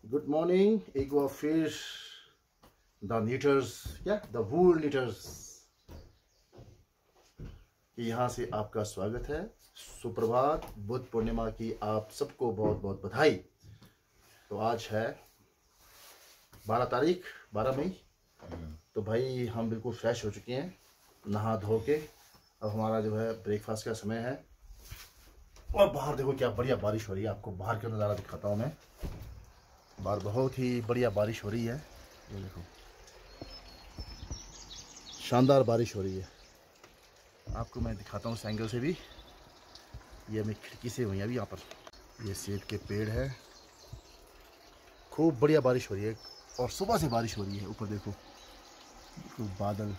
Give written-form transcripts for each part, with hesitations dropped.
Good morning. एक बार फिर the knitters the wool नीटर्स यहाँ से आपका स्वागत है। सुप्रभात, बुद्ध पूर्णिमा की आप सबको बहुत बहुत बधाई। तो आज है 12 मई। तो भाई हम बिल्कुल फ्रेश हो चुके हैं, नहा धो के। अब हमारा जो है ब्रेकफास्ट का समय है। और बाहर देखो क्या बढ़िया बारिश हो रही है। आपको बाहर का नज़ारा दिखाता हूँ मैं। बाहर बहुत ही बढ़िया बारिश हो रही है। ये देखो, शानदार बारिश हो रही है। आपको मैं दिखाता हूँ इस एंगल से भी। ये मैं खिड़की से हुई अभी। यहाँ पर ये सेब के पेड़ है। खूब बढ़िया बारिश हो रही है और सुबह से बारिश हो रही है। ऊपर देखो, बादल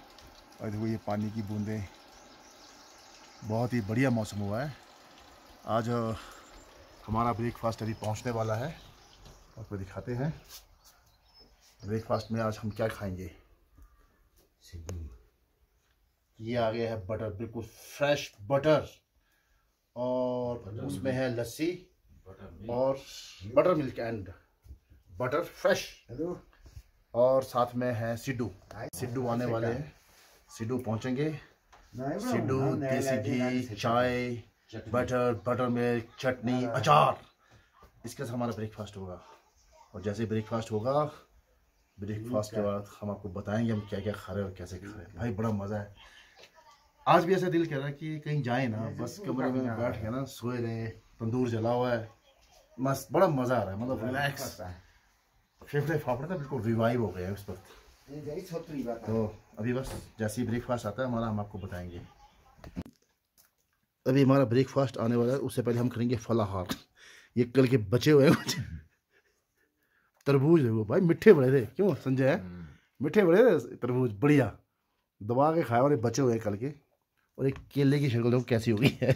और देखो ये पानी की बूंदें। बहुत ही बढ़िया मौसम हुआ है। आज हमारा ब्रेकफास्ट अभी पहुंचने वाला है। आपको दिखाते हैं ब्रेकफास्ट में आज हम क्या खाएंगे। ये आ गया है बटर, बिल्कुल फ्रेश बटर, और उसमें है लस्सी और butter milk and butter fresh. और साथ में है सिड्डू आने वाले हैं। सिड्डू पहुंचेंगे। सिड्डू, देसी घी, चाय, बटर मिल्क, चटनी, अचार, इसके साथ हमारा ब्रेकफास्ट होगा। और जैसे ब्रेकफास्ट होगा, ब्रेकफास्ट के बाद हम आपको बताएंगे हम क्या क्या खा रहे हैं और कैसे खा रहे हैं। भाई बड़ा मज़ा है। आज भी ऐसा दिल कर रहा है कि कहीं जाए ना, बस कमरे में बैठ के ना सोए रहे। तंदूर जला हुआ है, मस्त, बड़ा मज़ा आ रहा है। मतलब रिलैक्स। फेफड़े फाफड़े ना बिल्कुल रिवाइव हो गए हैं उस वक्त। तो अभी बस जैसे ही ब्रेकफास्ट आता है हमारा, हम आपको बताएंगे। अभी हमारा ब्रेकफास्ट आने वाला है, उससे पहले हम करेंगे फलाहार। ये कल के बचे हुए हैं तरबूज है वो भाई, मीठे बड़े थे। क्यों संजय, मीठे बड़े थे तरबूज, बढ़िया दबा के खाए। और बचे हुए कल के। और एक केले की शक्ल देखो कैसी हो गई है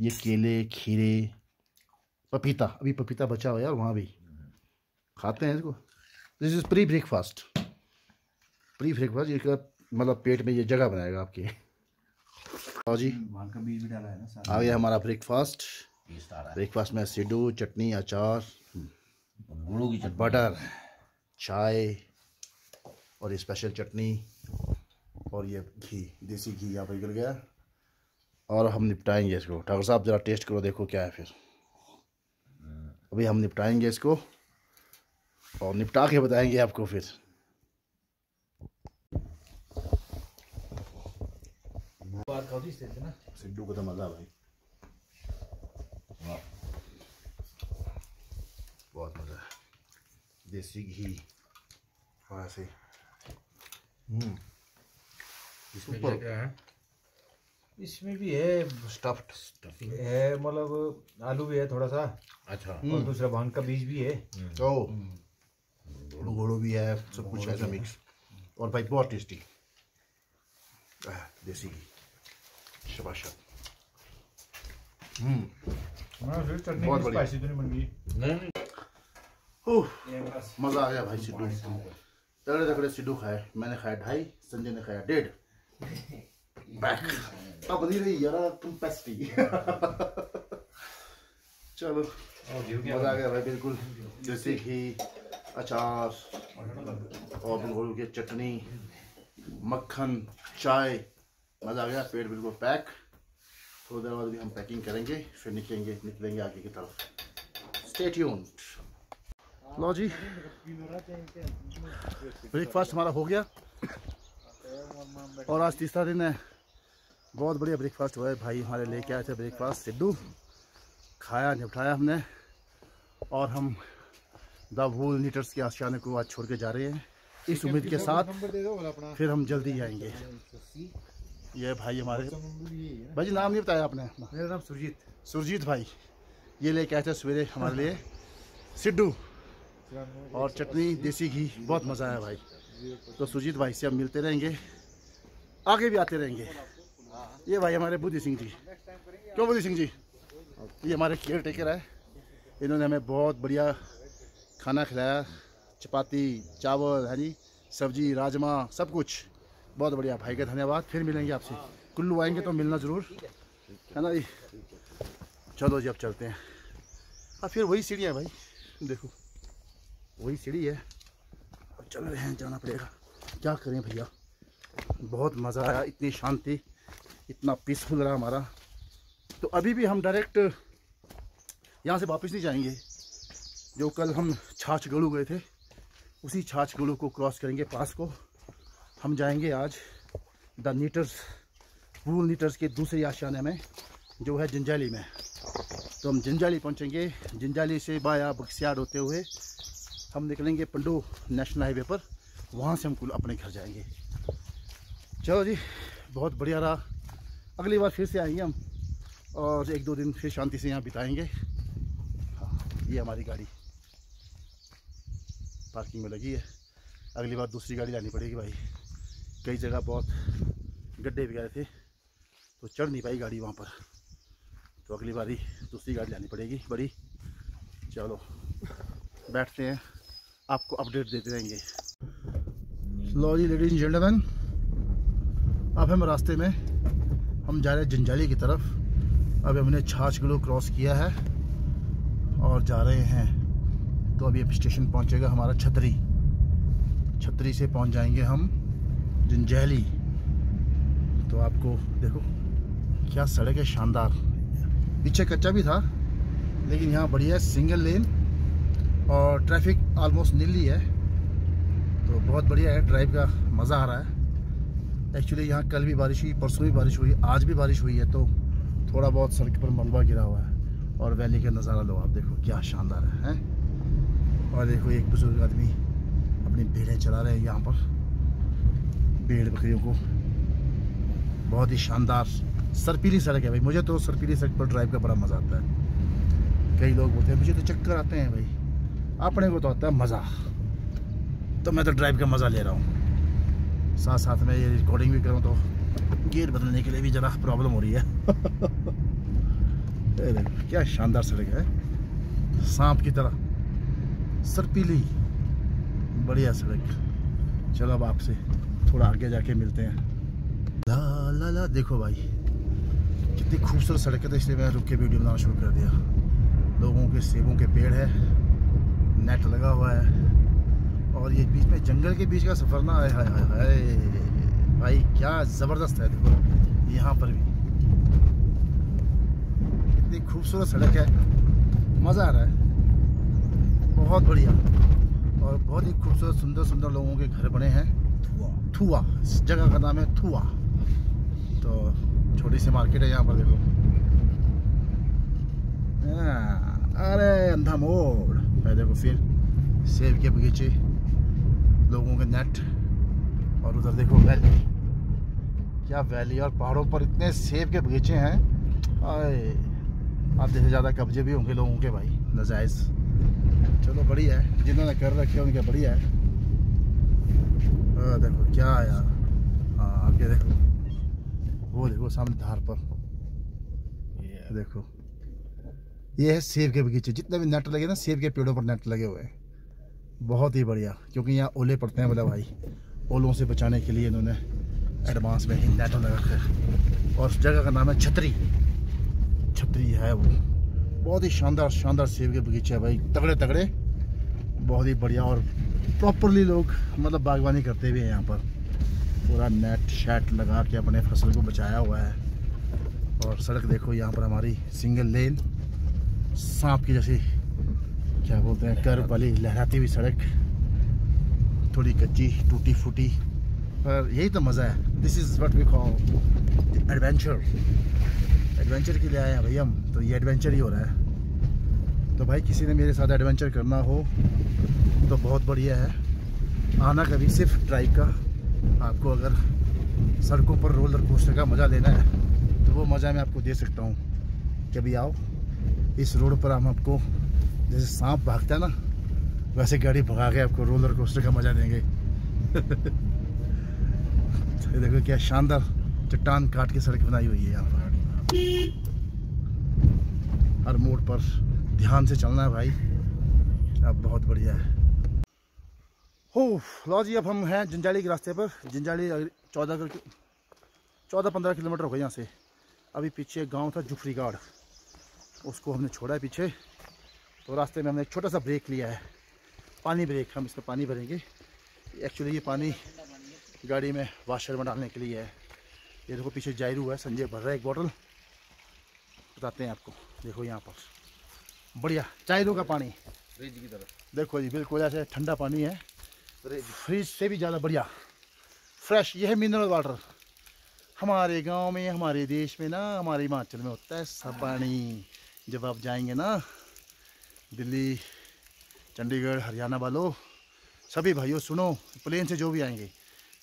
ये केले, खीरे, पपीता, अभी पपीता बचा हुआ है। और वहाँ भी खाते हैं इसको। This is pre breakfast. इसका मतलब पेट में ये जगह बनाएगा आपके। और जी का बीज भी डाला है ना। आ गया हमारा ब्रेकफास्ट। ब्रेकफास्ट में सिड्डू, चटनी, अचार, बटर, चाय और ये स्पेशल चटनी और ये घी, देसी घी यहाँ पर निकल गया। और हम निपटाएंगे इसको। डॉक्टर साहब ज़रा टेस्ट करो, देखो क्या है। फिर अभी हम निपटाएंगे इसको और निपटा के बताएंगे आपको फिर। सिड्डू को तो मज़ा भाई, बहुत मज़ा है। देसी घी और ऐसे। इसमें क्या है? इसमें भी है स्टफ्ड है, मतलब आलू भी है थोड़ा सा। अच्छा। और दूसरा भांग का बीज भी है। तो घोड़ो भी है, सब कुछ ऐसा मिक्स। और भाई बहुत टेस्टी देसी घी। शाबाश। बहुत बढ़िया। स्पाइसी तो नहीं बन गई। नहीं मज़ा आ गया भाई। सिड्डू तगड़े तगड़े सिड्डू खाए। मैंने खाया 2.5, संजय ने खाया 1.5। बैक अब बनी रही यार तुम पेस्टी चलो मज़ा आ गया भाई बिल्कुल। देसी घी, अचार और बिल्कुल की चटनी, मक्खन, चाय, मज़ा आ गया। पेट बिल्कुल पैक। थोड़ी देर बाद भी हम पैकिंग करेंगे, फिर निकलेंगे आगे की तरफ। Stay tuned. लो जी, ब्रेकफास्ट हमारा हो गया और आज तीसरा दिन है। बहुत बढ़िया ब्रेकफास्ट हुआ है भाई। हमारे लेके आए थे ब्रेकफास्ट सिड्डू, खाया निपटाया हमने। और हम द वूल नीटर्स के आशियाने को आज छोड़ के जा रहे हैं, इस उम्मीद के साथ फिर हम जल्दी आएंगे। ये भाई हमारे भाई जी, नाम नहीं बताया आपने अपना? मेरा नाम सुरजीत भाई। ये लेके आए थे सवेरे हमारे लिए सिड्डू और चटनी, देसी घी। बहुत मज़ा आया भाई। तो सुरजीत भाई से हम मिलते रहेंगे, आगे भी आते रहेंगे। ये भाई हमारे बुद्धि सिंह जी। क्यों बुद्धि सिंह जी? ये हमारे केयर टेकर है। इन्होंने हमें बहुत बढ़िया खाना खिलाया, चपाती, चावल, है जी, सब्जी, राजमा, सब कुछ। बहुत बढ़िया भाई का धन्यवाद। फिर मिलेंगे आपसे। कुल्लू आएंगे तो मिलना ज़रूर, है ना जी। चलो जी अब चलते हैं। फिर वही सीढ़ियाँ भाई देखो। वही सीढ़ी है, चल रहे हैं, जाना पड़ेगा, क्या करें भैया। बहुत मज़ा आया, इतनी शांति, इतना पीसफुल रहा हमारा। तो अभी भी हम डायरेक्ट यहाँ से वापस नहीं जाएंगे। जो कल हम छाछ गलू गए थे, उसी छाछ गलू को क्रॉस करेंगे, पास को हम जाएंगे आज द नीटर्स, वूल नीटर्स के दूसरे आशियाने में, जो है जंजाली में। तो हम जंजाली पहुँचेंगे, जंजाली से बाया बक्सियाड़ होते हुए हम निकलेंगे पंडू नेशनल हाईवे पर, वहाँ से हम कुल अपने घर जाएंगे। चलो जी, बहुत बढ़िया रहा। अगली बार फिर से आएंगे हम और 1-2 दिन फिर शांति से यहाँ बिताएंगे। हाँ, ये हमारी गाड़ी पार्किंग में लगी है। अगली बार दूसरी गाड़ी लानी पड़ेगी भाई, कई जगह बहुत गड्ढे वगैरह थे तो चढ़ नहीं पाई गाड़ी वहाँ पर, तो अगली बारी दूसरी गाड़ी लानी पड़ेगी बड़ी। चलो बैठते हैं, आपको अपडेट देते रहेंगे। लो जी लेडीज एंड जेंटलमैन, अब हम रास्ते में हम जा रहे हैं जंजाली की तरफ। अब हमने छाछगढ़ क्रॉस किया है और जा रहे हैं। तो अभी स्टेशन पहुंचेगा हमारा छतरी, छतरी से पहुंच जाएंगे हम जंजाली। तो आपको देखो क्या सड़क है, शानदार। पीछे कच्चा भी था लेकिन यहाँ बढ़िया है, सिंगल लेन और ट्रैफिक ऑलमोस्ट नील ही है, तो बहुत बढ़िया है, ड्राइव का मज़ा आ रहा है। एक्चुअली यहाँ कल भी बारिश हुई, परसों भी बारिश हुई, आज भी बारिश हुई है, तो थोड़ा बहुत सड़क पर मलबा गिरा हुआ है। और वैली का नज़ारा लो आप, देखो क्या शानदार है। और देखो एक बुजुर्ग आदमी अपनी भेड़ें चला रहे हैं यहाँ पर, भेड़ बकरियों को। बहुत ही शानदार सरपीली सड़क है भाई। मुझे तो सरपीली सड़क पर ड्राइव का बड़ा मज़ा आता है। कई लोग बोलते हैं मुझे तो चक्कर आते हैं भाई, अपने को तो आता है मज़ा, तो मैं तो ड्राइव का मज़ा ले रहा हूँ। साथ साथ में ये रिकॉर्डिंग भी करूँ तो गियर बदलने के लिए भी ज़रा प्रॉब्लम हो रही है। क्या शानदार सड़क है, सांप की तरह सरपीली, बढ़िया सड़क। चलो अब आपसे थोड़ा आगे जाके मिलते हैं। ला ला ला, देखो भाई कितनी खूबसूरत सड़क है, तो इसलिए मैं रुक के वीडियो बनाना शुरू कर दिया। लोगों के सेबों के पेड़ है, नेट लगा हुआ है, और ये बीच में जंगल के बीच का सफ़र ना, हाय हाय हाय भाई क्या ज़बरदस्त है। देखो यहाँ पर भी इतनी खूबसूरत सड़क है, मज़ा आ रहा है, बहुत बढ़िया। और बहुत ही खूबसूरत सुंदर सुंदर लोगों के घर बने हैं। थुआ इस जगह का नाम है, थुआ। तो छोटी सी मार्केट है यहाँ पर, देखो। अरे अंधा मोड़ है, देखो फिर सेब के बगीचे, लोगों के नेट, और उधर देखो वैली, क्या वैली। और पहाड़ों पर इतने सेब के बगीचे हैं, आधे से ज़्यादा कब्जे भी होंगे लोगों के भाई, नाजायज़। चलो बढ़िया है, जिन्होंने कर रखे उनके बढ़िया है। देखो क्या यार, हाँ आगे देखो, वो देखो सामने धार पर, ये देखो, ये है सेब के बगीचे। जितने भी नेट लगे ना, सेब के पेड़ों पर नेट लगे हुए हैं, बहुत ही बढ़िया। क्योंकि यहाँ ओले पड़ते हैं, बोला भाई, ओलों से बचाने के लिए इन्होंने एडवांस में ही नेट लगा कर। और उस जगह का नाम है छतरी, छतरी है वो। बहुत ही शानदार शानदार सेब के बगीचे है भाई, तगड़े तगड़े, बहुत ही बढ़िया। और प्रॉपरली लोग मतलब बागवानी करते हुए हैं यहाँ पर, पूरा नेट शैट लगा के अपने फसल को बचाया हुआ है। और सड़क देखो यहाँ पर हमारी सिंगल लेन, सांप की जैसी, क्या बोलते हैं, कर्व वाली लहराती हुई सड़क, थोड़ी कच्ची टूटी फूटी, पर यही तो मज़ा है। This is what we call adventure. Adventure के लिए आए हैं भाई हम, तो ये एडवेंचर ही हो रहा है। तो भाई किसी ने मेरे साथ एडवेंचर करना हो तो बहुत बढ़िया है, आना कभी सिर्फ ड्राइव का। आपको अगर सड़कों पर रोलर कोस्टर का मज़ा लेना है तो वो मज़ा मैं आपको दे सकता हूँ। कभी आओ इस रोड पर, हम आपको जैसे सांप भागता है ना, वैसे गाड़ी भगा के आपको रोलर कोस्टर का मज़ा देंगे। तो देखो क्या शानदार चट्टान काट के सड़क बनाई हुई है यहाँ पर। हर मोड़ पर ध्यान से चलना है भाई, अब बहुत बढ़िया है। हो लो जी, अब हम हैं जंजाली के रास्ते पर। जंजाली 14-15 किलोमीटर हो गए यहाँ से। अभी पीछे एक गाँव था जुफरीगाड़, उसको हमने छोड़ा है पीछे। तो रास्ते में हमने एक छोटा सा ब्रेक लिया है, पानी ब्रेक, हम इसमें पानी भरेंगे। एक्चुअली ये पानी गाड़ी में वाशर में डालने के लिए है। ये देखो पीछे जायरू है, संजय भर रहा है एक बोतल, बताते हैं आपको। देखो यहाँ पर बढ़िया जायरू का पानी फ्रिज की तरह, देखो जी, बिल्कुल ऐसे ठंडा पानी है, फ्रिज से भी ज़्यादा बढ़िया फ्रेश। ये है मिनरल वाटर। हमारे गांव में, हमारे देश में ना, हमारे हिमाचल में होता है सब पानी। जब आप जाएंगे ना दिल्ली, चंडीगढ़, हरियाणा वालों, सभी भाइयों सुनो, प्लेन से जो भी आएंगे,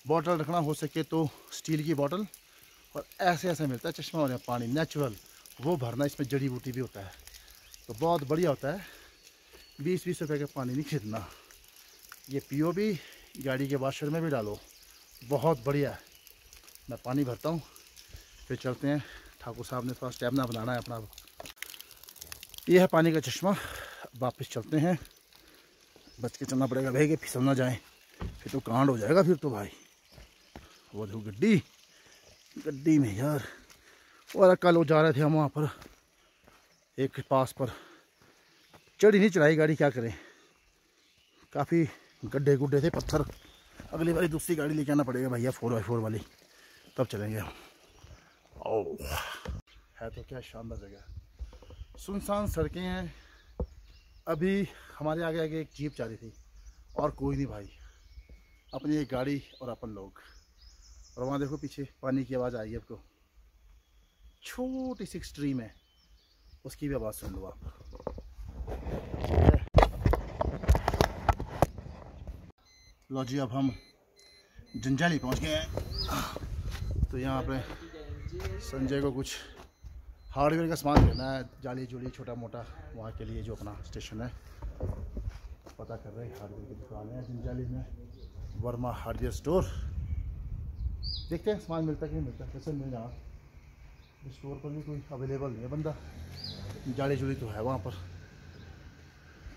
बॉटल रखना हो सके तो स्टील की बॉटल, और ऐसे ऐसे मिलता है चश्मा वाला पानी नेचुरल, वो भरना। इसमें जड़ी बूटी भी होता है, तो बहुत बढ़िया होता है। 20-20 रुपए का पानी नहीं खरीदना, ये पियो भी, गाड़ी के वाशर में भी डालो, बहुत बढ़िया है। मैं पानी भरता हूँ, फिर चलते हैं। ठाकुर साहब ने थोड़ा स्टेमिना बनाना है अपना। ये है पानी का चश्मा। वापस चलते हैं, बच के चलना पड़ेगा भाई कि फिसल ना जाए, फिर तो कांड हो जाएगा फिर तो भाई। वो देखो गड्डी में यार। और कल वो जा रहे थे हम वहाँ पर एक पास पर, चढ़ी नहीं चढ़ाई गाड़ी, क्या करें, काफ़ी गड्ढे गुड्ढे थे, पत्थर। अगली बारी दूसरी गाड़ी लेके आना पड़ेगा भैया, 4x4 वाली, तब चलेंगे हम। ओह है तो क्या शानदार जगह, सुनसान सड़कें हैं। अभी हमारे आगे आगे एक जीप जा रही थी और कोई नहीं भाई, अपनी एक गाड़ी और अपन लोग। और वहाँ देखो पीछे पानी की आवाज़ आई है आपको, छोटी सी स्ट्रीम है, उसकी भी आवाज़ सुन लो आप। लो जी, अब हम जंजाली पहुँच गए हैं। तो यहाँ पे संजय को कुछ हार्डवेयर का सामान लेना है, जाली जुली छोटा मोटा, वहाँ के लिए जो अपना स्टेशन है पता कर रहे हैं। हार्डवेयर की दुकान है जंजाली में, वर्मा हार्डवेयर स्टोर। देखते हैं सामान मिलता कि नहीं मिलता, कैसे मिल जाना। स्टोर पर भी कोई अवेलेबल नहीं है बंदा, जाली जुली तो है वहाँ पर,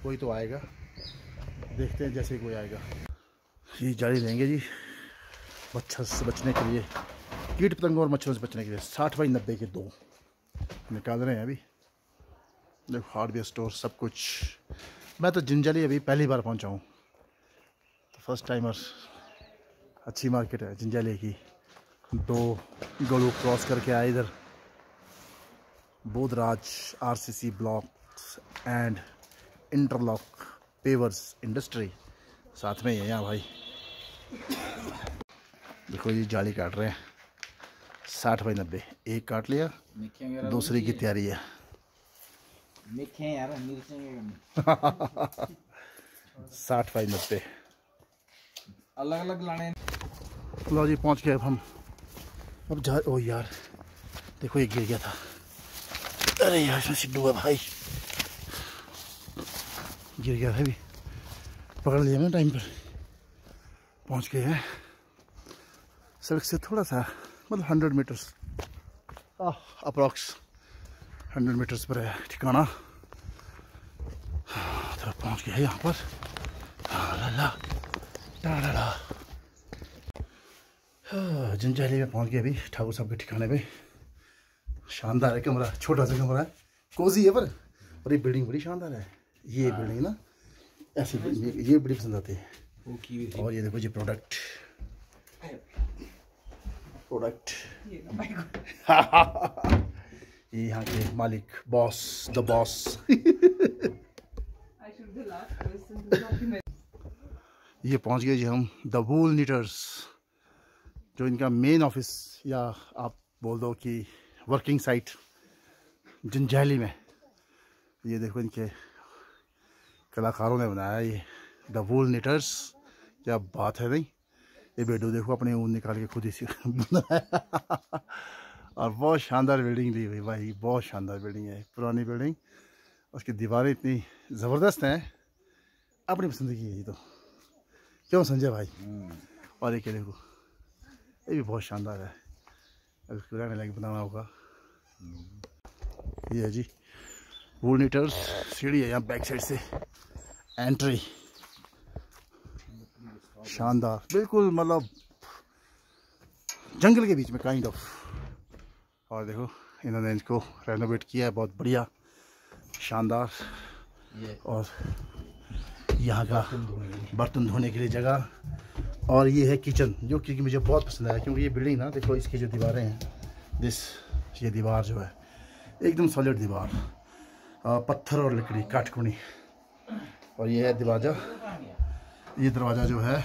कोई तो आएगा, देखते हैं जैसे कोई आएगा। ये जाली लेंगे जी मच्छर से बचने के लिए, कीट पतंगों और मच्छरों से बचने के लिए। 60x90 के 2 निकाल रहे हैं अभी। देखो हार्डवेयर स्टोर सब कुछ। मैं तो जंजाली अभी पहली बार पहुंचा हूँ, तो फर्स्ट टाइमर। अच्छी मार्केट है जंजाली की। 2 गलू क्रॉस करके आए इधर, Bodhraj RCC blocks and interlock pavers industry साथ में ही है यहाँ भाई। देखो ये जाली काट रहे हैं 60x90, एक काट लिया, दूसरी की तैयारी है। 60x90 अलग अलग लाने। लो जी पहुँच गए अब हम। अब जा, ओ यार देखो ये गिर गया था, अरे यार इसमें सिड्डू है भाई, गिर गया था अभी, पकड़ लिया मैंने टाइम पर। पहुंच गए हैं सड़क से थोड़ा सा, मतलब 100 मीटर्स अप्रॉक्स 100 मीटर्स पर है ठिकाना। तो पहुंच गए यहाँ पर। जंजाली में पहुंच गए अभी ठाकुर साहब के ठिकाने पे। शानदार है कमरा, छोटा सा कमरा है, कोजी है, पर ये बिल्डिंग बड़ी शानदार है। ये बिल्डिंग ना ऐसी बिल्डिंग, ये बड़ी पसंद आती है। और ये देखो जी प्रोडक्ट ये यहाँ के मालिक, बॉस, द बॉस। ये पहुँच गए जी हम द वूल नीटर्स, जो इनका मेन ऑफिस या आप बोल दो कि वर्किंग साइट जंजाली में। ये देखो इनके कलाकारों ने बनाया ये द वूल नीटर्स, क्या बात है। नहीं ये बेडू देखो अपने ऊन निकाल के खुद ही से बनाया। और बहुत शानदार बिल्डिंग दी हुई भाई, बहुत शानदार बिल्डिंग है, पुरानी बिल्डिंग। उसकी दीवारें इतनी ज़बरदस्त हैं, अपनी पसंद की है ये तो, क्यों संजय भाई। और ये देखो ये भी बहुत शानदार है, अगर पुराने लगे बनाना होगा। ये है जी वूल नीटर्स, सीढ़ी है यहाँ बैक साइड से एंट्री, शानदार बिल्कुल, मतलब जंगल के बीच में काइंड ऑफ। और देखो इन्होंने इसको रेनोवेट किया है, बहुत बढ़िया शानदार। और यहाँ का बर्तन धोने के लिए जगह। और ये है किचन, जो कि मुझे बहुत पसंद आया, क्योंकि ये बिल्डिंग ना, देखो इसकी जो दीवारें हैं, ये दीवार जो है एकदम सॉलिड दीवार, पत्थर और लकड़ी काटकुनी। और ये है दरवाज़ा, ये दरवाज़ा जो है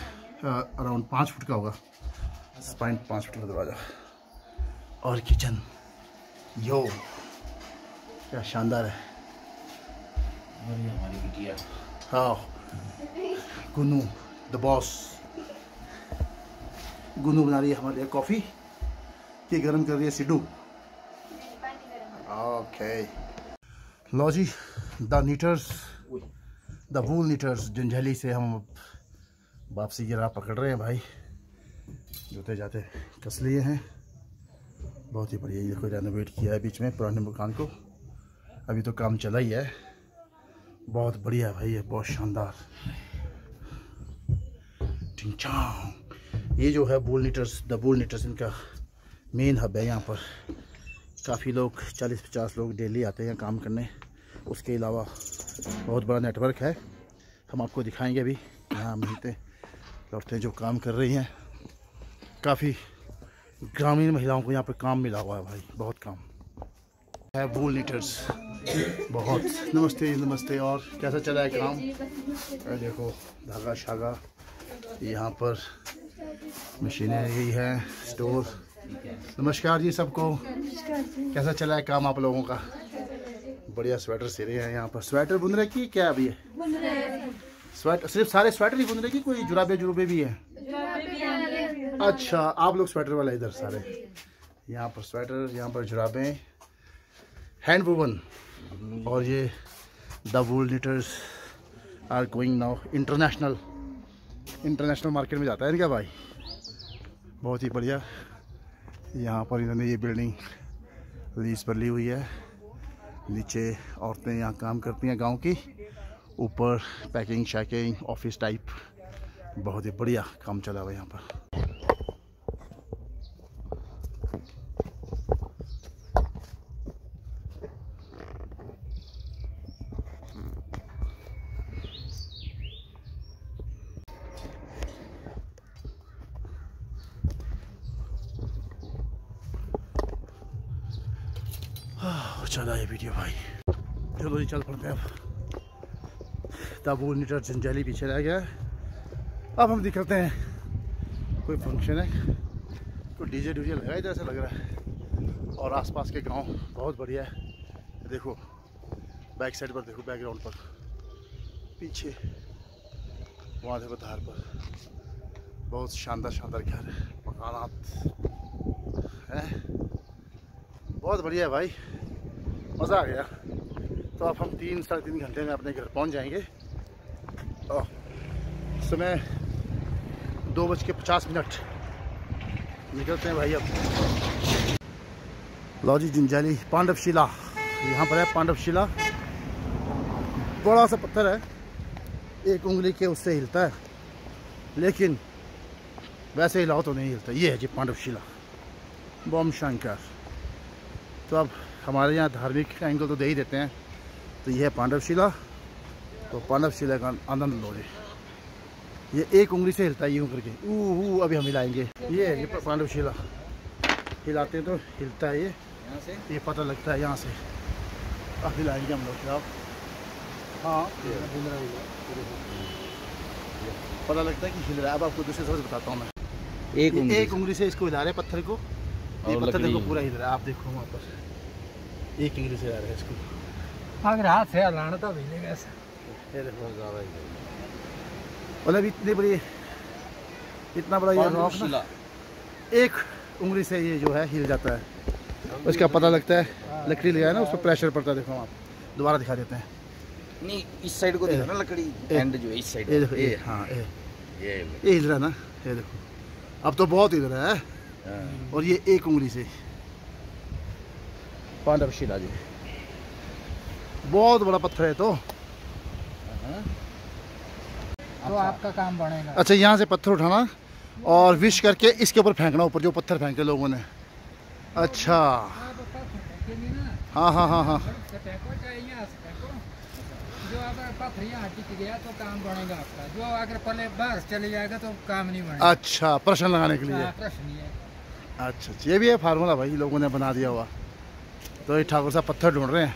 अराउंड 5 फुट का होगा, 5 फुट का दरवाज़ा। और किचन यो क्या शानदार है। और ये हमारी बिटिया, हाँ, गुनू द बॉस, गुनू बना रही है हमारे लिए कॉफ़ी, ये गर्म कर रही है सिड्डू। ओके, लो जी, the knitters, the wool knitters Janjehli से हम वापसी की राह पकड़ रहे हैं भाई। जूते जाते कस लिए हैं, बहुत ही बढ़िया। ये देखो रेनोवेट किया है बीच में पुराने मकान को, अभी तो काम चला ही है। बहुत बढ़िया है भाई, ये बहुत शानदार। ये जो है बुल नीटर्स, द बुल नीटर्स इनका मेन हब है। यहाँ पर काफ़ी लोग 40-50 लोग डेली आते हैं काम करने। उसके अलावा बहुत बड़ा नेटवर्क है, हम आपको दिखाएंगे अभी। यहाँ मिलते औरतें जो काम कर रही हैं, काफ़ी ग्रामीण महिलाओं को यहाँ पर काम मिला हुआ है भाई, बहुत काम है। बुल नीटर्स बहुत। नमस्ते नमस्ते। और कैसा चला है काम? देखो धागा शागा, यहाँ पर मशीनें यही है, स्टोर। नमस्कार जी सबको, कैसा चला है काम आप लोगों का? बढ़िया। स्वेटर सिल रहे हैं यहाँ पर। स्वेटर बुन रहे की क्या अभी है? स्वेटर सिर्फ सारे स्वेटर ही बुन रहे की कोई जुराबे भी है? अच्छा, आप लोग स्वेटर वाला इधर सारे। यहाँ पर स्वेटर, यहाँ पर जुराबे, हैंड वूवन। और ये the wool knitters are going now international market में जाता है इनका भाई। बहुत ही बढ़िया। यहाँ पर इन्होंने ये बिल्डिंग लीज पर ली हुई है। नीचे औरतें यहाँ काम करती हैं गांव की, ऊपर पैकिंग शैकिंग ऑफिस टाइप। बहुत ही बढ़िया काम चला हुआ है यहाँ पर। चला ये वीडियो भाई, चलो जी चल पड़ते हैं अब। तब वो नीटर जंजैली पीछे रह गया। अब हम दिखाते हैं कोई फंक्शन है, कोई डीजे लगा इधर ऐसा लग रहा है। और आसपास के गांव बहुत बढ़िया है। देखो बैक साइड पर, देखो बैकग्राउंड पर पीछे वहाँ देखो धार पर बहुत शानदार घर मकानात है। बहुत बढ़िया है भाई, मज़ा आ गया। तो अब हम 3-3.5 घंटे में अपने घर पहुंच जाएंगे। समय 2:50 निकलते हैं भाई अब। लो जी जंजैली पांडवशिला, यहाँ पर है पांडवशिला। बड़ा सा पत्थर है, एक उंगली के उससे हिलता है, लेकिन वैसे हिलाओ तो नहीं हिलता। ये है जी पांडवशिला बम शंकर। तो अब हमारे यहाँ धार्मिक एंगल तो दे ही देते हैं। तो ये है पांडवशिला, तो पांडवशिला का आनंद लो जी। ये एक उंगली से हिलता है यूँ करके, अभी हम हिलाएंगे। ये है ये पांडवशिला, हिलाते हैं तो हिलता है यहाँ से, ये पता लगता है यहाँ से। अब हिलाएंगे हम लोग। आप हाँ पता लगता है कि हिल रहा है। अब आपको दूसरे सबसे बताता हूँ मैं। एक उंगली से इसको हिला रहे हैं पत्थर को, ये पत्थर देखो पूरा हिल रहा है। आप देखो वहाँ पर एक उंगली से हिला रहे हैं इसको। अगर हाथ से हिलाना तो हिलेगा ऐसा। ये देखो मतलब इतना बड़ा ये रॉक ना, एक उंगली से ये जो है हिल जाता है। उसका पता लगता है, लकड़ी लगाया ना उस पर प्रेशर पड़ता है। देखो आप दोबारा दिखा देते हैं। नहीं इस साइड को देखो ना, लकड़ी एंड जो है इस साइड। ये देखो ये, हाँ ये हिल रहा है ना, ये देखो अब तो बहुत हिल रहा है। और ये एक उंगली से पांडवशिला जी, बहुत बड़ा पत्थर है। तो आपका काम बनेगा। अच्छा, यहाँ से पत्थर उठाना और विश करके इसके ऊपर फेंकना, ऊपर जो पत्थर फेंके लोगों ने। अच्छा हाँ हाँ हाँ हाँ, जो आपका पत्थर यहाँ टिक गया तो काम बनेगा आपका, जो अगर पहले बाहर चले जाएगा तो काम नहीं बनेगा। अच्छा, प्रश्न लगाने के लिए। प्रश्न नहीं है। अच्छा, ये भी है फार्मूला भाई, लोगों ने बना दिया हुआ। तो ये ठाकुर साहब पत्थर ढूंढ रहे हैं।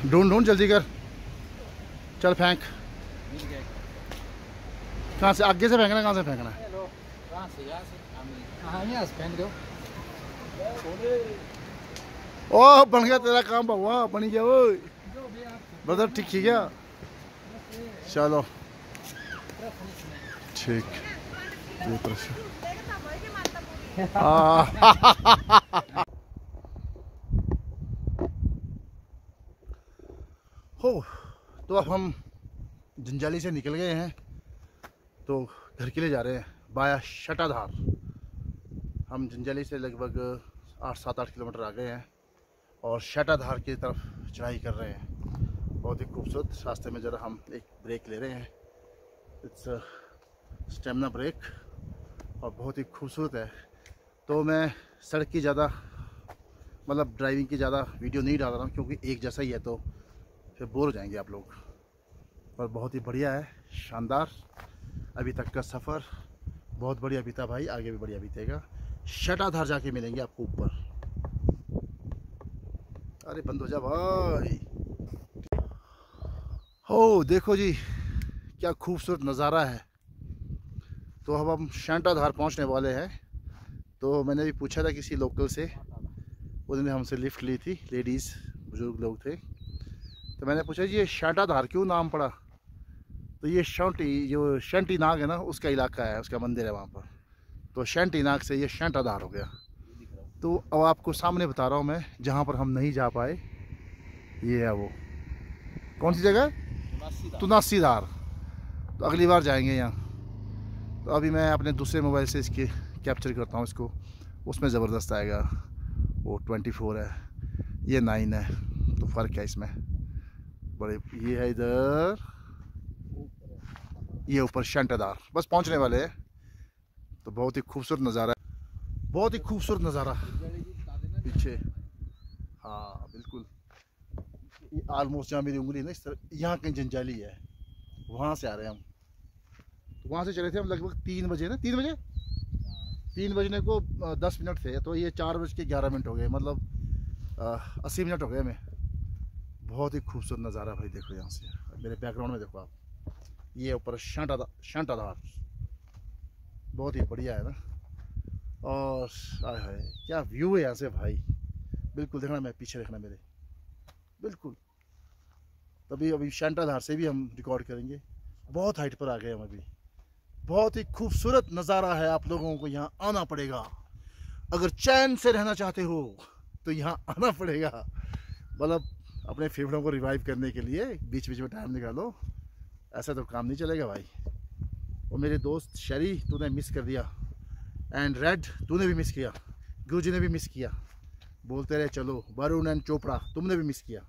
ढूंढ जल्दी कर, चल फेंक। कहाँ से, आगे से फेंकना है, कहाँ से फेंकना है? यहाँ से फेंक दो। ओह, बन गया तेरा काम बाबा, बन गया वो ब्रदर, ठीक है क्या? चलो ठीक। ये प्रश्न हो। तो अब हम जंजाली से निकल गए हैं, तो घर के लिए जा रहे हैं बाया शटाधार। हम जंजाली से लगभग 8-7-8 किलोमीटर आ गए हैं और शटाधार की तरफ चढ़ाई कर रहे हैं। बहुत ही खूबसूरत रास्ते में ज़रा हम एक ब्रेक ले रहे हैं। इट्स स्टेमिना ब्रेक और बहुत ही खूबसूरत है। तो मैं सड़क की ज़्यादा, मतलब ड्राइविंग की ज़्यादा वीडियो नहीं डाल रहा हूँ, क्योंकि एक जैसा ही है तो फिर बोर हो जाएंगे आप लोग। पर बहुत ही बढ़िया है, शानदार। अभी तक का सफ़र बहुत बढ़िया बीता भाई, आगे भी बढ़िया बीतेगा। शटाधार जाके मिलेंगे आपको ऊपर। अरे बंद हो जा भाई। हो देखो जी, क्या खूबसूरत नज़ारा है। तो अब हम शटाधार पहुंचने वाले हैं। तो मैंने भी पूछा था किसी लोकल से, उन्होंने हमसे लिफ्ट ली थी, लेडीज़ बुजुर्ग लोग थे। तो मैंने पूछा जी ये शटाधार क्यों नाम पड़ा? तो ये जो शंटी नाग है ना, उसका इलाका है, उसका मंदिर है वहाँ पर। तो शंटी नाग से ये शटाधार हो गया। तो अब आपको सामने बता रहा हूँ मैं, जहाँ पर हम नहीं जा पाए, ये है वो। कौन सी जगह? तुनासीधार। तो अगली बार जाएंगे यहाँ। तो अभी मैं अपने दूसरे मोबाइल से इसके कैप्चर करता हूँ इसको, उसमें ज़बरदस्त आएगा। वो 24 है, ये 9 है, तो फ़र्क है इसमें बड़े। ये है इधर, ये ऊपर शटाधार। बस पहुँचने वाले हैं। तो बहुत ही खूबसूरत नज़ारा है, बहुत ही खूबसूरत नज़ारा पीछे। हाँ बिल्कुल, ये आलमोस्ट जहाँ मेरी उंगली है ना, इस तरह यहाँ कहीं जंजाली है, वहाँ से आ रहे हैं हम। तो वहाँ से चले थे हम लगभग 3 बजे ना, 3 बजने को 10 मिनट थे। तो ये 4:11 हो गए, मतलब 80 मिनट हो गए हमें। बहुत ही खूबसूरत नज़ारा भाई, देखो यहाँ से मेरे बैकग्राउंड में देखो आप, ये ऊपर शटाधार बहुत ही बढ़िया है ना। और आय हाय क्या व्यू है यहाँ से भाई, बिल्कुल देखना, मैं पीछे देखना मेरे, बिल्कुल। तभी अभी शटाधार से भी हम रिकॉर्ड करेंगे। बहुत हाइट पर आ गए हम अभी। बहुत ही खूबसूरत नज़ारा है, आप लोगों को यहाँ आना पड़ेगा। अगर चैन से रहना चाहते हो तो यहाँ आना पड़ेगा। मतलब अपने फेफड़ों को रिवाइव करने के लिए बीच बीच में टाइम निकालो, ऐसा तो काम नहीं चलेगा भाई। और मेरे दोस्त शरी, तूने मिस कर दिया, एंड रेड तूने भी मिस किया, गुरुजी ने भी मिस किया, बोलते रहे चलो। वरुण एंड चोपड़ा तुमने भी मिस किया।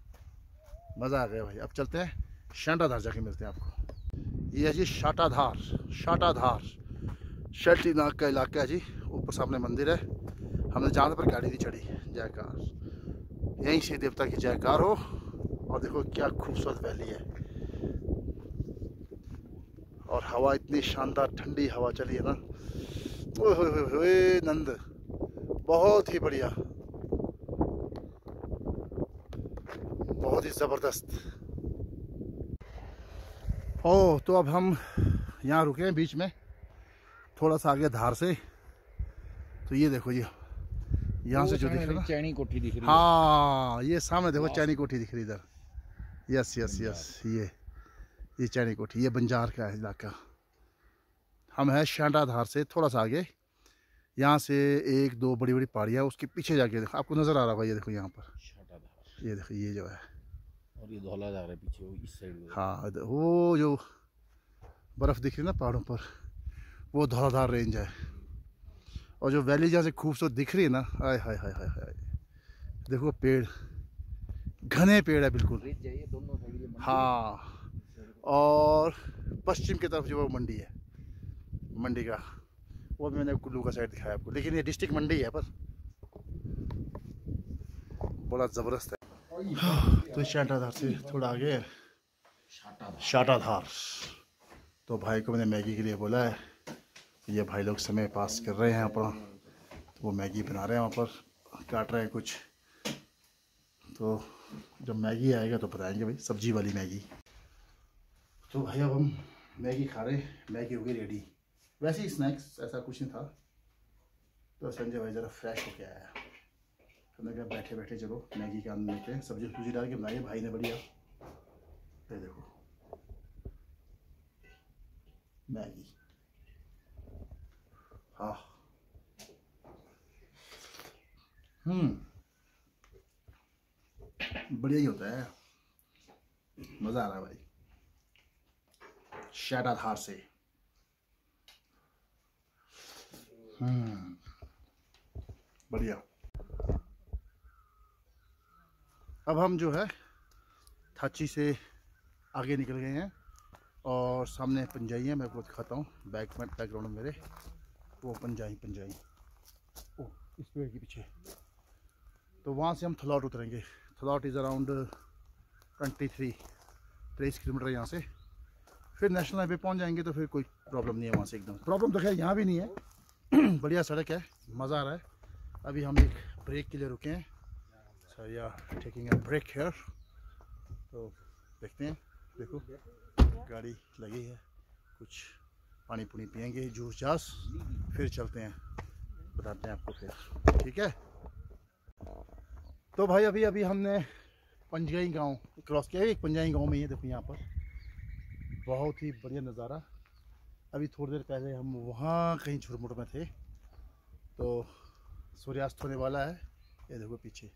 मज़ा आ गया भाई। अब चलते हैं शटाधार, जाके मिलते हैं आपको। ये है जी शटाधार, शंटी नाग का इलाका है जी। ऊपर सामने मंदिर है, हमने जहाँ पर गाड़ी नहीं चढ़ी। जयकार, यहीं से देवता की जयकार हो। और देखो क्या खूबसूरत वैली है, और हवा इतनी शानदार ठंडी हवा चली है ना, ओए नंद, बहुत ही बढ़िया, बहुत ही ज़बरदस्त। ओह, तो अब हम यहाँ रुके हैं बीच में, थोड़ा सा आगे धार से। तो ये देखो जी, यहाँ से जो दिख रहा है ना, चैनी कोठी दिख रही है। हाँ ये सामने देखो चैनी कोठी दिख रही इधर। यस यस यस, ये चैनी कोठी, ये बंजार का है इलाका। हम हैं शटाधार से थोड़ा सा आगे। यहाँ से 1-2 बड़ी बड़ी पहाड़ियाँ, उसके पीछे जाके देखो, आपको नज़र आ रहा होगा, ये देखो यहाँ पर, ये देखो ये जो है, और ये धौलाधार है पीछे, वो इस साइड। हाँ वो जो बर्फ़ दिख रही है ना पहाड़ों पर, वो धौलाधार रेंज है। और जो वैली जहाँ से खूबसूरत दिख रही है ना, हाय हाय हाय हाय हाय, देखो पेड़, घने पेड़ है बिल्कुल। हाँ, और पश्चिम की तरफ जो मंडी है, मंडी का वो भी मैंने कुल्लू का साइड दिखाया आपको, लेकिन ये डिस्ट्रिक्ट मंडी है, पर बड़ा ज़बरदस्त है। तो शाटाधार से थोड़ा आगे है शाटाधार। तो भाई को मैंने मैगी के लिए बोला है, ये भाई लोग समय पास कर रहे हैं अपना, तो वो मैगी बना रहे हैं वहाँ पर, काट रहे हैं कुछ। तो जब मैगी आएगा तो बताएंगे भाई, सब्जी वाली मैगी। तो भाई अब हम मैगी खा रहे हैं, मैगी हो गई रेडी। वैसे ही स्नैक्स ऐसा कुछ नहीं था। तो संजय भाई ज़रा फ्रेश होके आया, तो मैं कहा बैठे बैठे चलो मैगी का आनंद लेते हैं। सब्जी सूजी डाल के बनाई भाई ने बढ़िया। ये देखो मैगी, हाँ बढ़िया ही होता है, मज़ा आ रहा है भाई। शाटाधार से बढ़िया। अब हम जो है थाची से आगे निकल गए हैं और सामने पंजाई है, मैं बहुत खाता हूँ। बैकग्राउंड में मेरे वो पंजाई ओ इस पेड़ के पीछे। तो वहाँ से हम थलौट उतरेंगे। थलौट इज़ अराउंड 23 किलोमीटर यहाँ से। फिर नेशनल हाईवे पहुँच जाएंगे, तो फिर कोई प्रॉब्लम नहीं है वहाँ से। एकदम प्रॉब्लम तो खैर यहाँ भी नहीं है, बढ़िया सड़क है, मज़ा आ रहा है। अभी हम एक ब्रेक के लिए रुके हैं, सो या टेकिंग अ ब्रेक हियर। तो देखते हैं, देखो गाड़ी लगी है, कुछ पानी पुनी पियेंगे, जूस जास, फिर चलते हैं, बताते हैं आपको फिर, ठीक है। तो भाई अभी हमने पंजाई गांव क्रॉस किया। एक पंजाई गांव में ही है, देखो यहाँ पर बहुत ही बढ़िया नज़ारा। अभी थोड़ी देर पहले हम वहाँ कहीं झुरमुट में थे, तो सूर्यास्त होने वाला है। ये देखो पीछे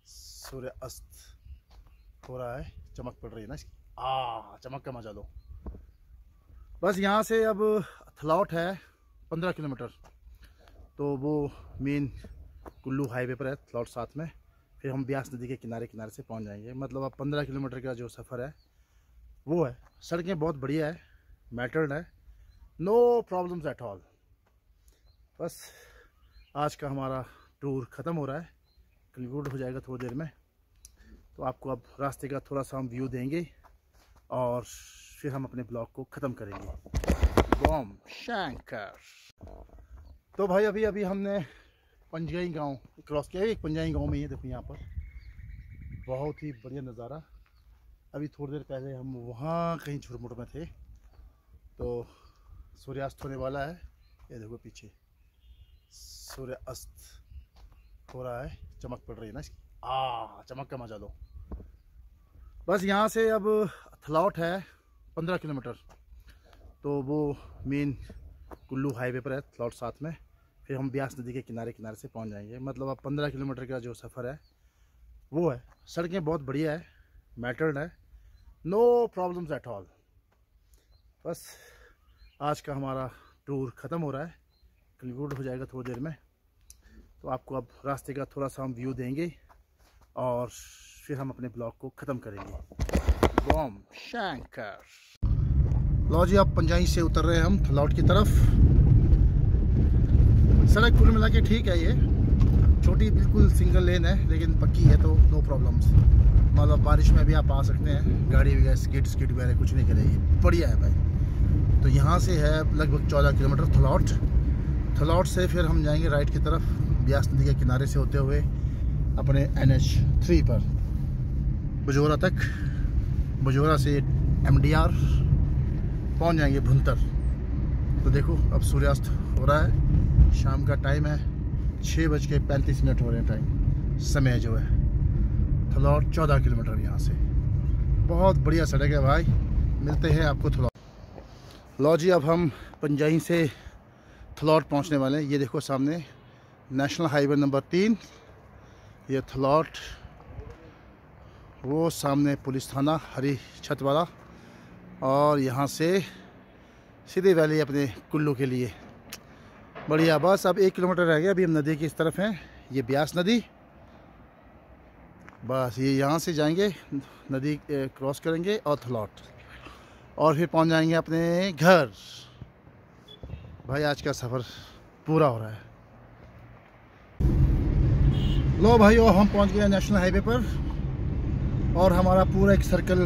सूर्य अस्त हो रहा है, चमक पड़ रही है ना इसकी, चमक का मजा लो। बस यहाँ से अब थलौट है 15 किलोमीटर, तो वो मेन कुल्लू हाईवे पर है थलौट साथ में। फिर हम ब्यास नदी के किनारे से पहुँच जाएंगे। मतलब अब 15 किलोमीटर का जो सफ़र है वो है। सड़कें बहुत बढ़िया है, मेटल्ड है, नो प्रॉब्लम्स एट ऑल। बस आज का हमारा टूर ख़त्म हो रहा है, कंक्लूड हो जाएगा थोड़ी देर में। तो आपको अब रास्ते का थोड़ा सा हम व्यू देंगे और फिर हम अपने ब्लॉग को ख़त्म करेंगे। बॉम शंकर। तो भाई अभी हमने पंजाई गांव क्रॉस किया। एक पंजाई गांव में ही है, देखो यहाँ पर बहुत ही बढ़िया नज़ारा। अभी थोड़ी देर पहले हम वहाँ कहीं झुरमुट में थे, तो सूर्यास्त होने वाला है। ये देखो पीछे सूर्य अस्त हो रहा है, चमक पड़ रही है ना इसकी, चमक का मजा लो। बस यहाँ से अब थलौट है 15 किलोमीटर, तो वो मेन कुल्लू हाईवे पर है थलौट साथ में। फिर हम ब्यास नदी के किनारे से पहुँच जाएंगे। मतलब अब 15 किलोमीटर का जो सफ़र है वो है। सड़कें बहुत बढ़िया है, मेटल्ड है, नो प्रॉब्लम्स एट ऑल। बस आज का हमारा टूर ख़त्म हो रहा है, कंक्लूड हो जाएगा थोड़ी देर में। तो आपको अब रास्ते का थोड़ा सा हम व्यू देंगे और फिर हम अपने ब्लॉग को ख़त्म करेंगे। बॉम शंकर। लो जी, अब पंजाई से उतर रहे हैं हम थलौट की तरफ। सड़क कुल मिला के ठीक है, ये छोटी बिल्कुल सिंगल लेन है, लेकिन पक्की है, तो नो प्रॉब्लम्स। मतलब बारिश में भी आप आ सकते हैं, गाड़ी वगैरह स्किड वगैरह कुछ नहीं करेगी, बढ़िया है भाई। तो यहाँ से है लगभग 14 किलोमीटर थलौट से फिर हम जाएंगे राइट की तरफ, ब्यास नदी के किनारे से होते हुए अपने NH3 पर बजोरा तक। बजोरा से MDR पहुँच जाएंगे भुंतर। तो देखो अब सूर्यास्त हो रहा है, शाम का टाइम है, 6:35 हो रहे हैं टाइम, समय जो है। थलौट 14 किलोमीटर यहाँ से, बहुत बढ़िया सड़क है भाई। मिलते हैं आपको थलौट। लो जी, अब हम पंजाई से थलौट पहुँचने वाले हैं। ये देखो सामने नेशनल हाईवे नंबर 3, ये थलौट, वो सामने पुलिस थाना हरी छत वाला, और यहाँ से सीधे वैली अपने कुल्लू के लिए। बढ़िया। बस अब 1 किलोमीटर रह गया, अभी हम नदी की इस तरफ हैं, ये ब्यास नदी। बस ये यहाँ से जाएंगे, नदी क्रॉस करेंगे और थलौट, और फिर पहुँच जाएंगे अपने घर। भाई आज का सफ़र पूरा हो रहा है। लो भाई, हम पहुँच गए नेशनल हाईवे पर। और हमारा पूरा एक सर्कल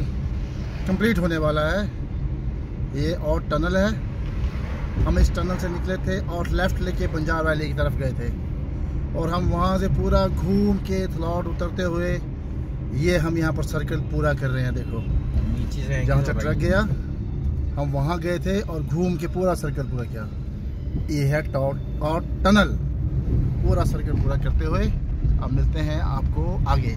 कंप्लीट होने वाला है। ये और टनल है, हम इस टनल से निकले थे और लेफ़्ट लेके बंजार वैली की तरफ गए थे और हम वहाँ से पूरा घूम के थलौट उतरते हुए ये हम यहाँ पर सर्कल पूरा कर रहे हैं। देखो नीचे से जहाँ से ट्रक गया हम वहाँ गए थे और घूम के पूरा सर्कल पूरा किया। ये है टनल, पूरा सर्कल पूरा करते हुए अब मिलते हैं आपको आगे।